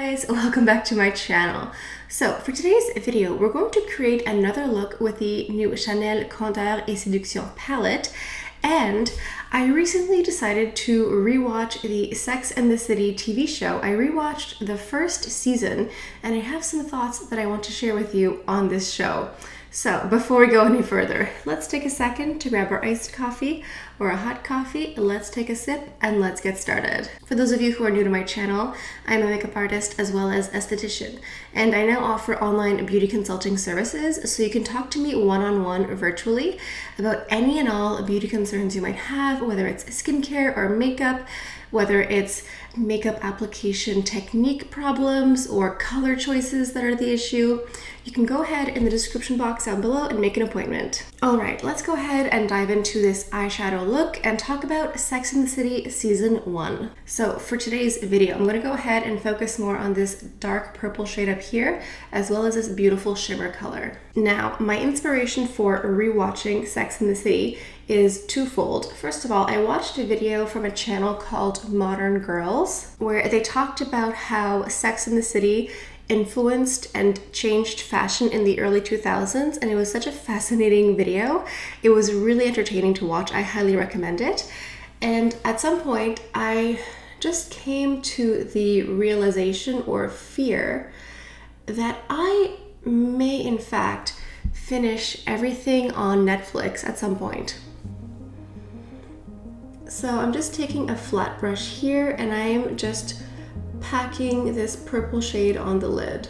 guys, welcome back to my channel. So for today's video, we're going to create another look with the new Chanel Candeur et Séduction palette. And I recently decided to rewatch the Sex and the City TV show. I rewatched the first season and I have some thoughts that I want to share with you on this show. So before we go any further, let's take a second to grab our iced coffee or a hot coffee. Let's take a sip and let's get started. For those of you who are new to my channel, I'm a makeup artist as well as esthetician, and I now offer online beauty consulting services, so you can talk to me one-on-one virtually about any and all beauty concerns you might have, whether it's skincare or makeup, whether it's makeup application technique problems or color choices that are the issue. You can go ahead in the description box down below and make an appointment. All right, let's go ahead and dive into this eyeshadow look and talk about Sex and the City Season 1. So for today's video, I'm gonna go ahead and focus more on this dark purple shade up here, as well as this beautiful shimmer color. Now, my inspiration for rewatching Sex and the City is twofold. First of all, I watched a video from a channel called Modern Girls, where they talked about how Sex and the City influenced and changed fashion in the early 2000s, and it was such a fascinating video. It was really entertaining to watch. I highly recommend it. And at some point, I just came to the realization or fear that I may in fact finish everything on Netflix at some point. So I'm just taking a flat brush here and I'm just packing this purple shade on the lid.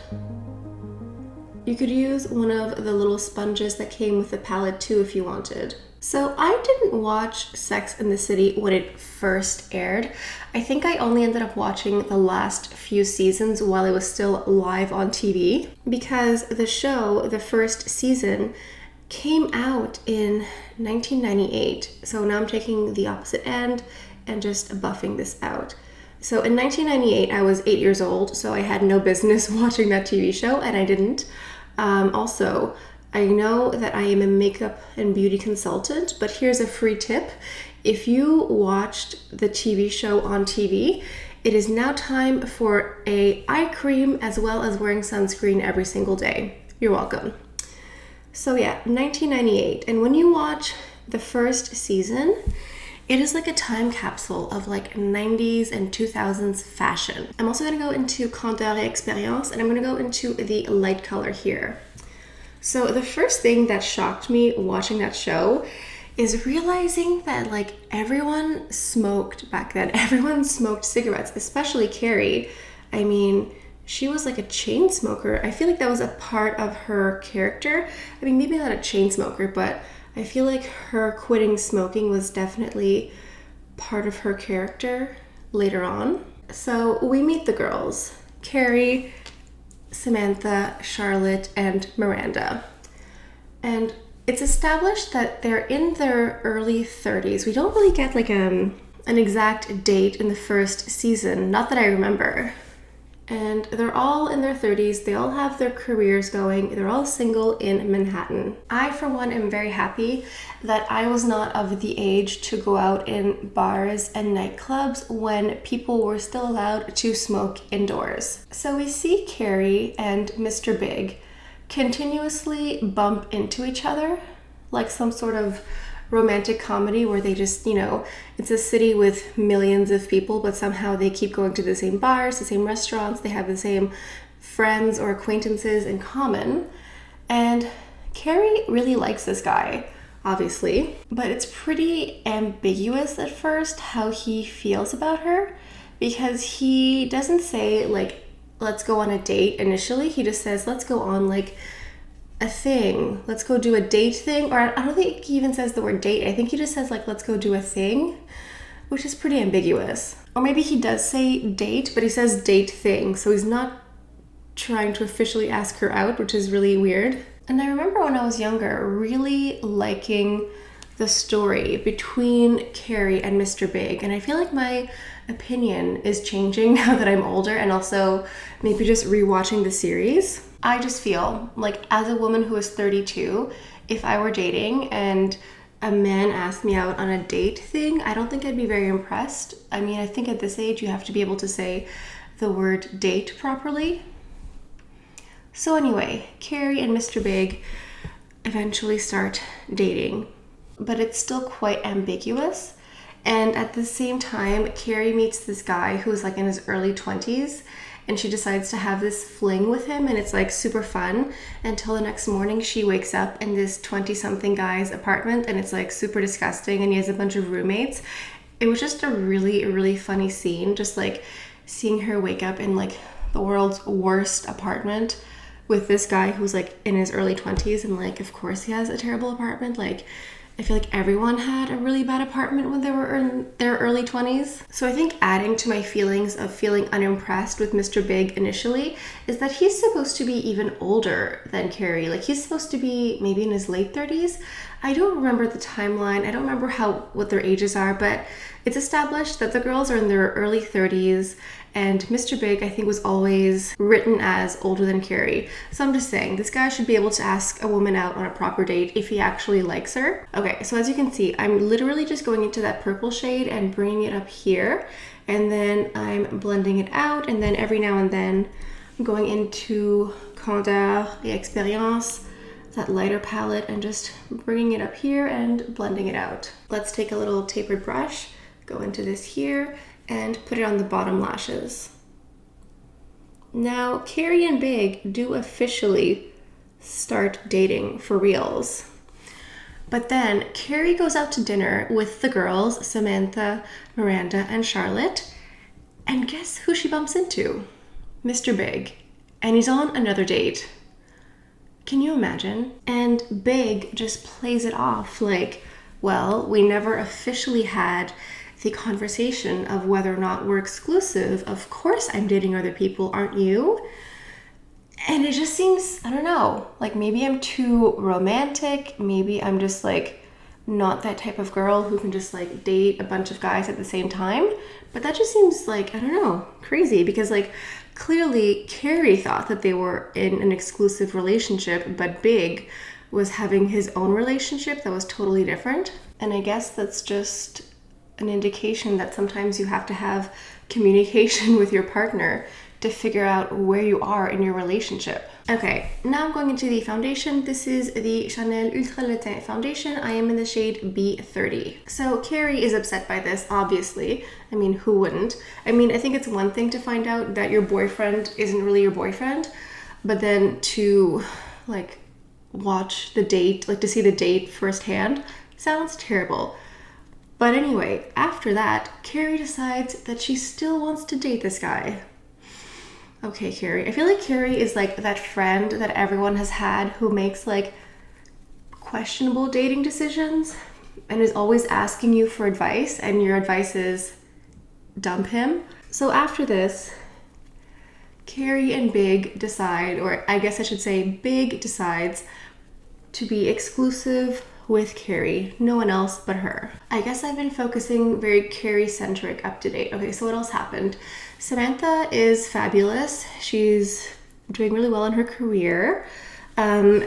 You could use one of the little sponges that came with the palette too if you wanted. So I didn't watch Sex and the City when it first aired. I think I only ended up watching the last few seasons while it was still live on TV, because the show, the first season, came out in 1998. So now I'm taking the opposite end and just buffing this out. So in 1998, I was 8 years old, so I had no business watching that TV show, and I didn't. Also, I know that I am a makeup and beauty consultant, but here's a free tip. If you watched the TV show on TV, it is now time for an eye cream as well as wearing sunscreen every single day. You're welcome. So yeah, 1998, and when you watch the first season, it is like a time capsule of like 90s and 2000s fashion. I'm also gonna go into Candeur et Expérience, and I'm gonna go into the light color here. So the first thing that shocked me watching that show is realizing that like everyone smoked back then. Everyone smoked cigarettes, especially Carrie. I mean, she was like a chain smoker. I feel like that was a part of her character. I mean, maybe not a chain smoker, but I feel like her quitting smoking was definitely part of her character later on. So we meet the girls, Carrie, Samantha, Charlotte, and Miranda. And it's established that they're in their early 30s. We don't really get like an exact date in the first season, not that I remember. And they're all in their 30s, they all have their careers going, they're all single in Manhattan. I, for one, am very happy that I was not of the age to go out in bars and nightclubs when people were still allowed to smoke indoors. So we see Carrie and Mr. Big continuously bump into each other, like some sort of romantic comedy where they just, you know, it's a city with millions of people, but somehow they keep going to the same bars, the same restaurants, they have the same friends or acquaintances in common. And Carrie really likes this guy, obviously, but it's pretty ambiguous at first how he feels about her, because he doesn't say like, let's go on a date initially. He just says, let's go on like a thing, let's go do a date thing. Or I don't think he even says the word date. I think he just says like, let's go do a thing, which is pretty ambiguous. Or maybe he does say date, but he says date thing, so he's not trying to officially ask her out, which is really weird. And I remember when I was younger really liking the story between Carrie and Mr. Big, and I feel like my opinion is changing now that I'm older, and also maybe just rewatching the series. I just feel like, as a woman who is 32, if I were dating and a man asked me out on a date thing, I don't think I'd be very impressed. I mean, I think at this age you have to be able to say the word date properly. So anyway, Carrie and Mr. Big eventually start dating, but it's still quite ambiguous. And at the same time, Carrie meets this guy who's like in his early 20s, and she decides to have this fling with him, and it's like super fun until the next morning she wakes up in this 20-something guy's apartment, and it's like super disgusting, and he has a bunch of roommates. It was just a really, really funny scene, just like seeing her wake up in like the world's worst apartment with this guy who's like in his early 20s, and like of course he has a terrible apartment. Like I feel like everyone had a really bad apartment when they were in their early 20s. So I think adding to my feelings of feeling unimpressed with Mr. Big initially is that he's supposed to be even older than Carrie. Like he's supposed to be maybe in his late 30s. I don't remember the timeline. I don't remember what their ages are, but it's established that the girls are in their early 30s, and Mr. Big, I think, was always written as older than Carrie. So I'm just saying, this guy should be able to ask a woman out on a proper date if he actually likes her. Okay, so as you can see, I'm literally just going into that purple shade and bringing it up here, and then I'm blending it out, and then every now and then I'm going into Candeur et Expérience, that lighter palette, and just bringing it up here and blending it out. Let's take a little tapered brush, go into this here, and put it on the bottom lashes. Now, Carrie and Big do officially start dating for reals. But then Carrie goes out to dinner with the girls, Samantha, Miranda, and Charlotte, and guess who she bumps into? Mr. Big. And he's on another date. Can you imagine? And Big just plays it off like, well, we never officially had the conversation of whether or not we're exclusive. Of course I'm dating other people, aren't you? And it just seems, I don't know, like maybe I'm too romantic, maybe I'm just like not that type of girl who can just like date a bunch of guys at the same time. But that just seems like, I don't know, crazy, because like clearly Carrie thought that they were in an exclusive relationship, but Big was having his own relationship that was totally different. And I guess that's just an indication that sometimes you have to have communication with your partner to figure out where you are in your relationship. Okay, now I'm going into the foundation. This is the Chanel Ultra Le Teint foundation. I am in the shade B30. So Carrie is upset by this, obviously. I mean, who wouldn't? I mean, I think it's one thing to find out that your boyfriend isn't really your boyfriend, but then to like watch the date, like to see the date firsthand, sounds terrible. But anyway, after that, Carrie decides that she still wants to date this guy. Okay, Carrie. I feel like Carrie is like that friend that everyone has had who makes like questionable dating decisions and is always asking you for advice, and your advice is dump him. So after this, Carrie and Big decide, or I guess I should say Big decides to be exclusive with Carrie, no one else but her. I guess I've been focusing very Carrie-centric up to date. Okay, so what else happened? Samantha is fabulous. She's doing really well in her career.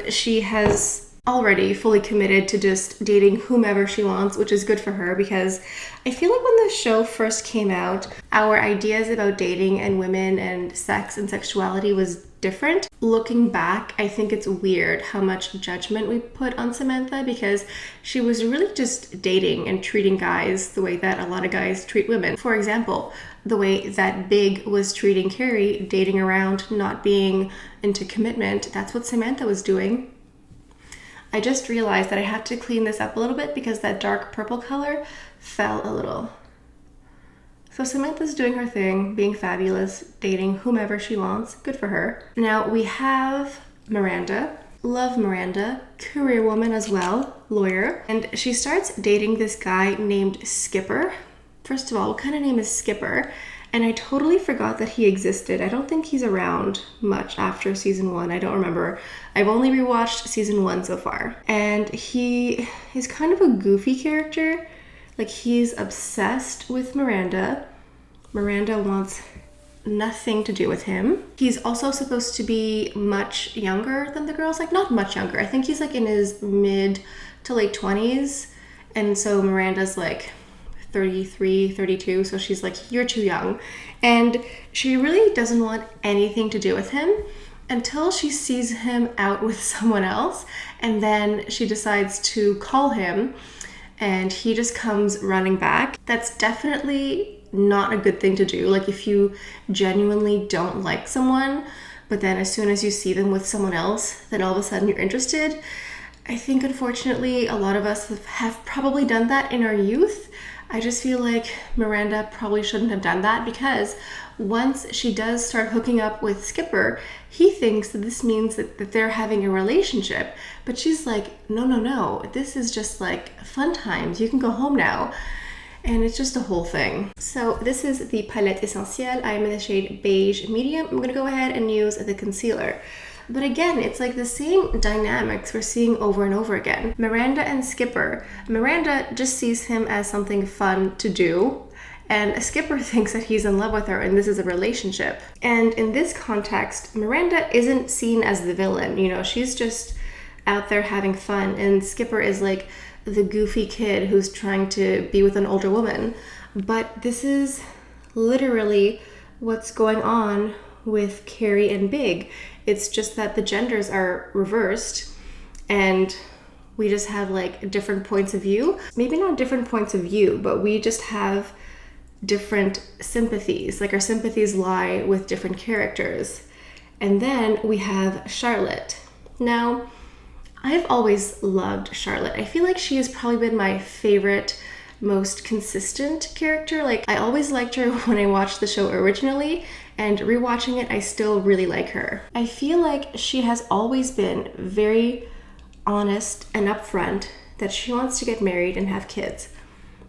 She has already fully committed to just dating whomever she wants, which is good for her, because I feel like when the show first came out, our ideas about dating and women and sex and sexuality was different. Looking back, I think it's weird how much judgment we put on Samantha, because she was really just dating and treating guys the way that a lot of guys treat women. For example, the way that Big was treating Carrie, dating around, not being into commitment, that's what Samantha was doing. I just realized that I had to clean this up a little bit because that dark purple color fell a little. So Samantha's doing her thing, being fabulous, dating whomever she wants. Good for her. Now we have Miranda. Love Miranda, career woman as well, lawyer. And she starts dating this guy named Skipper. First of all, what kind of name is Skipper? And I totally forgot that he existed. I don't think he's around much after season 1. I don't remember. I've only rewatched season 1 so far. And he is kind of a goofy character. Like, he's obsessed with Miranda. Miranda wants nothing to do with him. He's also supposed to be much younger than the girls. Like, not much younger. I think he's like in his mid to late 20s. And so Miranda's like 33, 32, so she's like, you're too young. And she really doesn't want anything to do with him until she sees him out with someone else, and then she decides to call him, and he just comes running back. That's definitely not a good thing to do. Like, if you genuinely don't like someone, but then as soon as you see them with someone else, then all of a sudden you're interested. I think, unfortunately, a lot of us have probably done that in our youth. I just feel like Miranda probably shouldn't have done that, because once she does start hooking up with Skipper, he thinks that this means that they're having a relationship. But she's like, no, this is just like fun times. You can go home now. And it's just a whole thing. So this is the palette Essentiel. I'm in the shade Beige Medium. I'm gonna go ahead and use the concealer. But again, it's like the same dynamics we're seeing over and over again. Miranda and Skipper. Miranda just sees him as something fun to do, and Skipper thinks that he's in love with her and this is a relationship. And in this context, Miranda isn't seen as the villain. You know, she's just out there having fun, and Skipper is like the goofy kid who's trying to be with an older woman. But this is literally what's going on with Carrie and Big. It's just that the genders are reversed, and we just have like different points of view. Maybe not different points of view, but we just have different sympathies. Like, our sympathies lie with different characters. And then we have Charlotte. Now, I've always loved Charlotte. I feel like she has probably been my favorite, most consistent character. Like, I always liked her when I watched the show originally, and rewatching it, I still really like her. I feel like she has always been very honest and upfront that she wants to get married and have kids.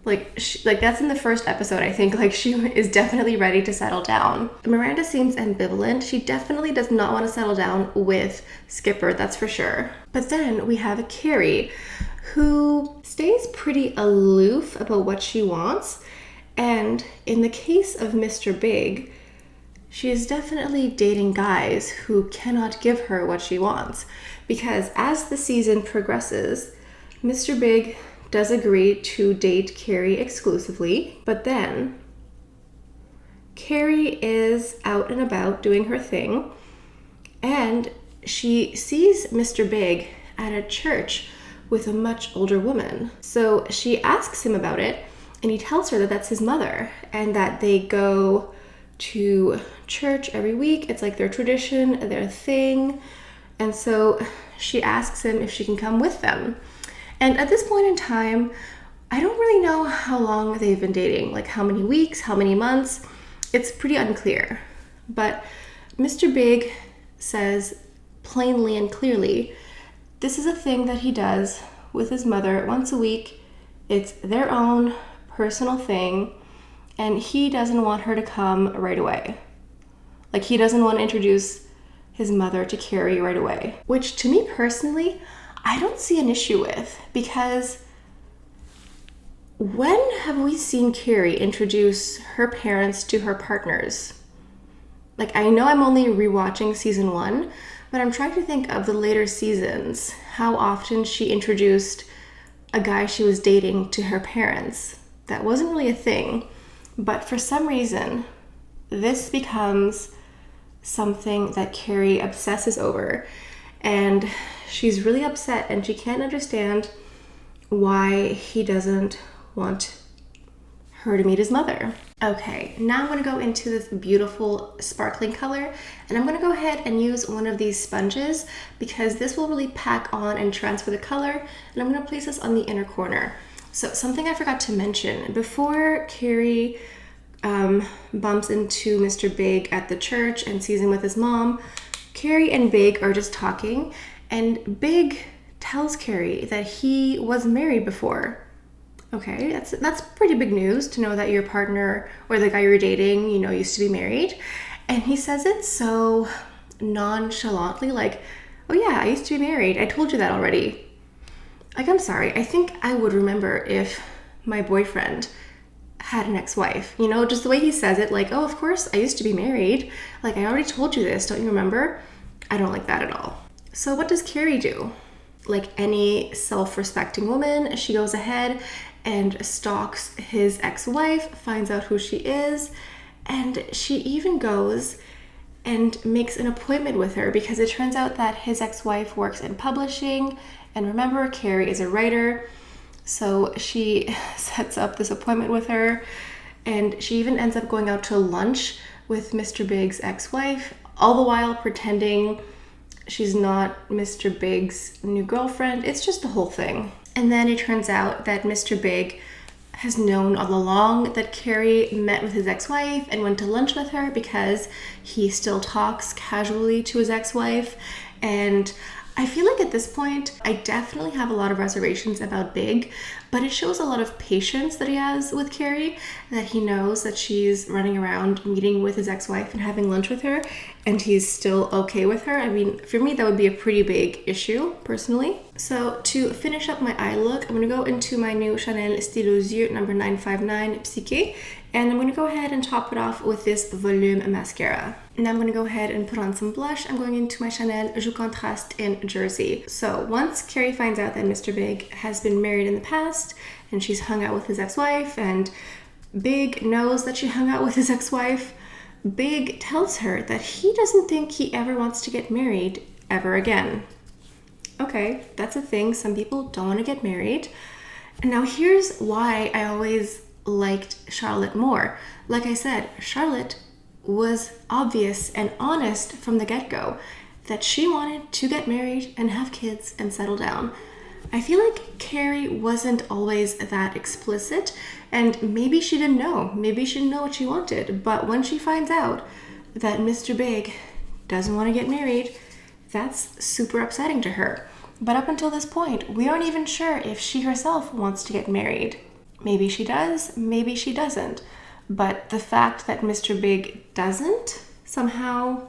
Like that's in the first episode, I think. Like, she is definitely ready to settle down. Miranda seems ambivalent. She definitely does not want to settle down with Skipper, that's for sure. But then we have Carrie, who stays pretty aloof about what she wants. And in the case of Mr. Big, she is definitely dating guys who cannot give her what she wants. Because as the season progresses, Mr. Big does agree to date Carrie exclusively, but then Carrie is out and about doing her thing, and she sees Mr. Big at a church with a much older woman. So she asks him about it, and he tells her that that's his mother, and that they go to church every week. It's like their tradition, their thing. And so she asks him if she can come with them. And at this point in time, I don't really know how long they've been dating, like how many weeks, how many months. It's pretty unclear. But Mr. Big says plainly and clearly, this is a thing that he does with his mother once a week. It's their own personal thing, and he doesn't want her to come right away. Like, he doesn't want to introduce his mother to Carrie right away, which to me personally, I don't see an issue with, because when have we seen Carrie introduce her parents to her partners? Like, I know I'm only rewatching season 1, but I'm trying to think of the later seasons, how often she introduced a guy she was dating to her parents. That wasn't really a thing, but for some reason, this becomes something that Carrie obsesses over, and she's really upset, and she can't understand why he doesn't want her to meet his mother. Okay, now I'm gonna go into this beautiful sparkling color, and I'm gonna go ahead and use one of these sponges, because this will really pack on and transfer the color, and I'm gonna place this on the inner corner. So something I forgot to mention, before Carrie bumps into Mr. Big at the church and sees him with his mom, Carrie and Big are just talking, and Big tells Carrie that he was married before. Okay, that's pretty big news to know that your partner or the guy you're dating, you know, used to be married. And he says it so nonchalantly, like, oh yeah, I used to be married. I told you that already. Like, I'm sorry. I think I would remember if my boyfriend had an ex-wife, you know, just the way he says it, like, oh, of course, I used to be married. Like, I already told you this, don't you remember? I don't like that at all. So what does Carrie do? Like any self-respecting woman, she goes ahead and stalks his ex-wife, finds out who she is, and she even goes and makes an appointment with her because it turns out that his ex-wife works in publishing, and remember, Carrie is a writer, so she sets up this appointment with her, and she even ends up going out to lunch with Mr. Big's ex-wife, all the while pretending she's not Mr. Big's new girlfriend. It's just the whole thing. And then it turns out that Mr. Big has known all along that Carrie met with his ex-wife and went to lunch with her because he still talks casually to his ex-wife. And I feel like at this point, I definitely have a lot of reservations about Big, but it shows a lot of patience that he has with Carrie, that he knows that she's running around meeting with his ex-wife and having lunch with her, and he's still okay with her. I mean, for me, that would be a pretty big issue, personally. So to finish up my eye look, I'm going to go into my new Chanel Style aux Yeux number 959 Psyché, and I'm going to go ahead and top it off with this Volume mascara. And I'm going to go ahead and put on some blush. I'm going into my Chanel Joue Contraste in Jersey. So once Carrie finds out that Mr. Big has been married in the past and she's hung out with his ex-wife, and Big knows that she hung out with his ex-wife, Big tells her that he doesn't think he ever wants to get married ever again. Okay, that's a thing. Some people don't want to get married. And now here's why I always liked Charlotte more. Like I said, Charlotte was obvious and honest from the get-go that she wanted to get married and have kids and settle down. I feel like Carrie wasn't always that explicit, and maybe she didn't know. Maybe she didn't know what she wanted. But when she finds out that Mr. Big doesn't want to get married, that's super upsetting to her. But up until this point, we aren't even sure if she herself wants to get married. Maybe she does, maybe she doesn't. But the fact that Mr. Big doesn't, somehow,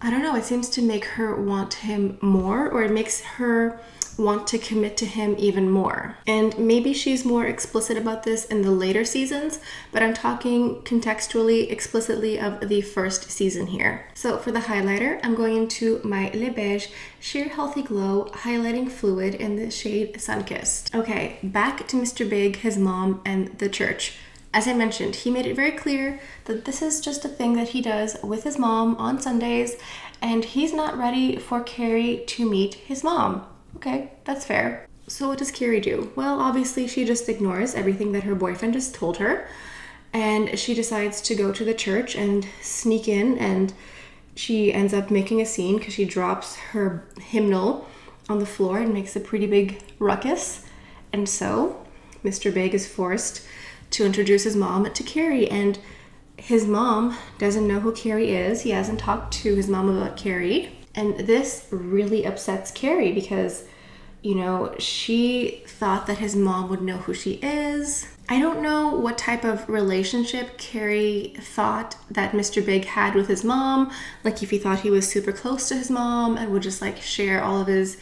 I don't know, it seems to make her want him more, or it makes her want to commit to him even more. And maybe she's more explicit about this in the later seasons, but I'm talking contextually, explicitly of the first season here. So for the highlighter, I'm going into my Le Beige Sheer Healthy Glow Highlighting Fluid in the shade Sunkissed. Okay, back to Mr. Big, his mom, and the church. As I mentioned, he made it very clear that this is just a thing that he does with his mom on Sundays, and he's not ready for Carrie to meet his mom. Okay, that's fair. So what does Carrie do? Well, obviously she just ignores everything that her boyfriend just told her, and she decides to go to the church and sneak in, and she ends up making a scene because she drops her hymnal on the floor and makes a pretty big ruckus. And so Mr. Big is forced to introduce his mom to Carrie, and his mom doesn't know who Carrie is. He hasn't talked to his mom about Carrie. And this really upsets Carrie because, you know, she thought that his mom would know who she is. I don't know what type of relationship Carrie thought that Mr. Big had with his mom. Like if he thought he was super close to his mom and would just like share all of his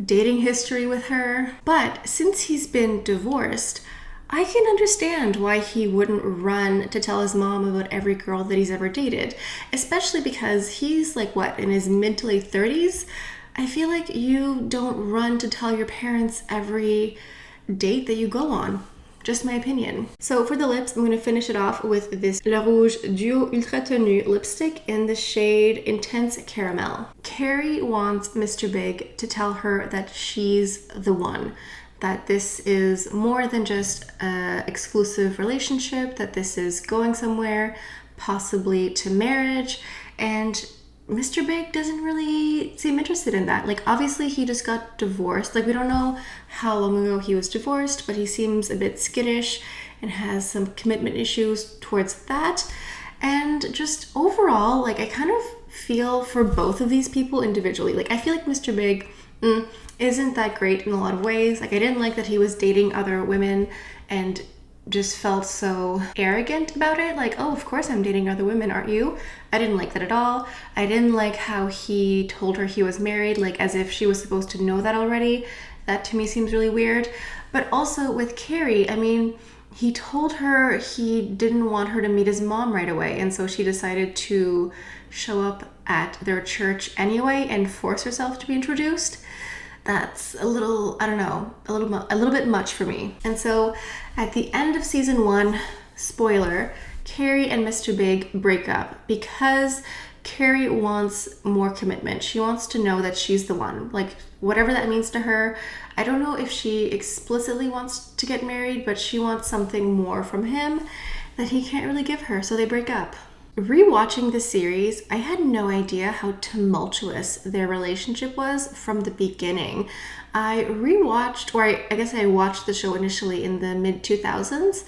dating history with her. But since he's been divorced, I can understand why he wouldn't run to tell his mom about every girl that he's ever dated, especially because he's like, what, in his mid to late 30s? I feel like you don't run to tell your parents every date that you go on. Just my opinion. So for the lips, I'm going to finish it off with this Le Rouge Duo Ultra Tenue lipstick in the shade Intense Caramel. Carrie wants Mr. Big to tell her that she's the one, that this is more than just an exclusive relationship, that this is going somewhere, possibly to marriage, and Mr. Big doesn't really seem interested in that. Like, obviously he just got divorced. Like, we don't know how long ago he was divorced, but he seems a bit skittish and has some commitment issues towards that. And just overall, like, I kind of feel for both of these people individually. Like, I feel like Mr. Big isn't that great in a lot of ways. Like, I didn't like that he was dating other women and just felt so arrogant about it. Like, oh, of course I'm dating other women, aren't you? I didn't like that at all. I didn't like how he told her he was married, like as if she was supposed to know that already. That to me seems really weird. But also with Carrie, I mean, he told her he didn't want her to meet his mom right away, and so she decided to show up at their church anyway and force herself to be introduced. that's a little, I don't know, a little bit much for me. And so at the end of season 1, spoiler, Carrie and Mr. Big break up because Carrie wants more commitment. She wants to know that she's the one, like whatever that means to her. I don't know if she explicitly wants to get married, but she wants something more from him that he can't really give her, so they break up. Rewatching the series, I had no idea how tumultuous their relationship was from the beginning. I rewatched, or I guess I watched the show initially in the mid-2000s,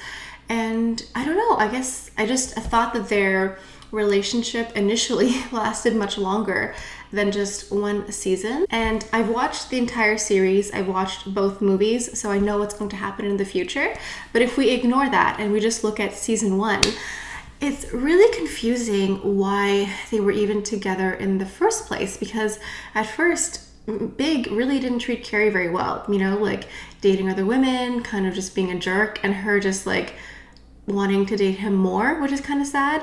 and I don't know, I guess I just thought that their relationship initially lasted much longer than just one season. And I've watched the entire series, I've watched both movies, so I know what's going to happen in the future. But if we ignore that and we just look at season 1, it's really confusing why they were even together in the first place, because at first Big really didn't treat Carrie very well, you know, like dating other women, kind of just being a jerk, and her just like wanting to date him more, which is kind of sad.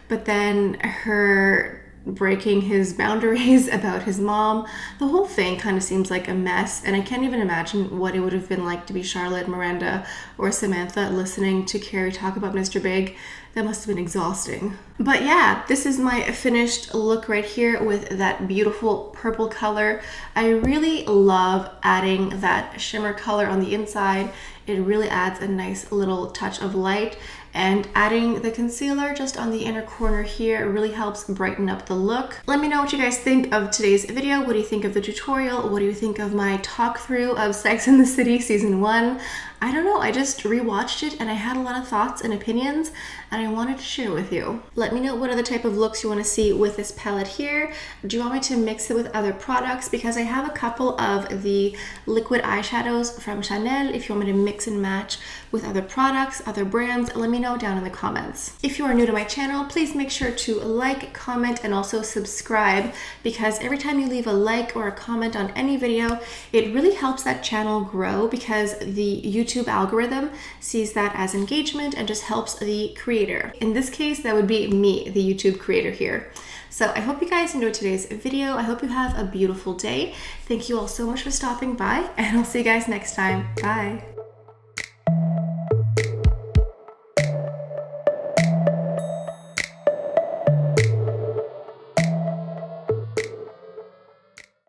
But then her breaking his boundaries about his mom, the whole thing kind of seems like a mess, and I can't even imagine what it would have been like to be Charlotte, Miranda, or Samantha listening to Carrie talk about Mr. Big. That must have been exhausting. But yeah, this is my finished look right here with that beautiful purple color. I really love adding that shimmer color on the inside. It really adds a nice little touch of light, and adding the concealer just on the inner corner here really helps brighten up the look. Let me know what you guys think of today's video. What do you think of the tutorial? What do you think of my talk through of Sex and the City season 1? I don't know, I just rewatched it and I had a lot of thoughts and opinions and I wanted to share with you. Let me know what other type of looks you want to see with this palette here. Do you want me to mix it with other products? Because I have a couple of the liquid eyeshadows from Chanel. If you want me to mix and match with other products, other brands, let me know down in the comments. If you are new to my channel, please make sure to like, comment, and also subscribe, because every time you leave a like or a comment on any video, it really helps that channel grow, because the YouTube algorithm sees that as engagement and just helps the creator. In this case, that would be me, the YouTube creator here. So I hope you guys enjoyed today's video. I hope you have a beautiful day. Thank you all so much for stopping by, and I'll see you guys next time. Bye.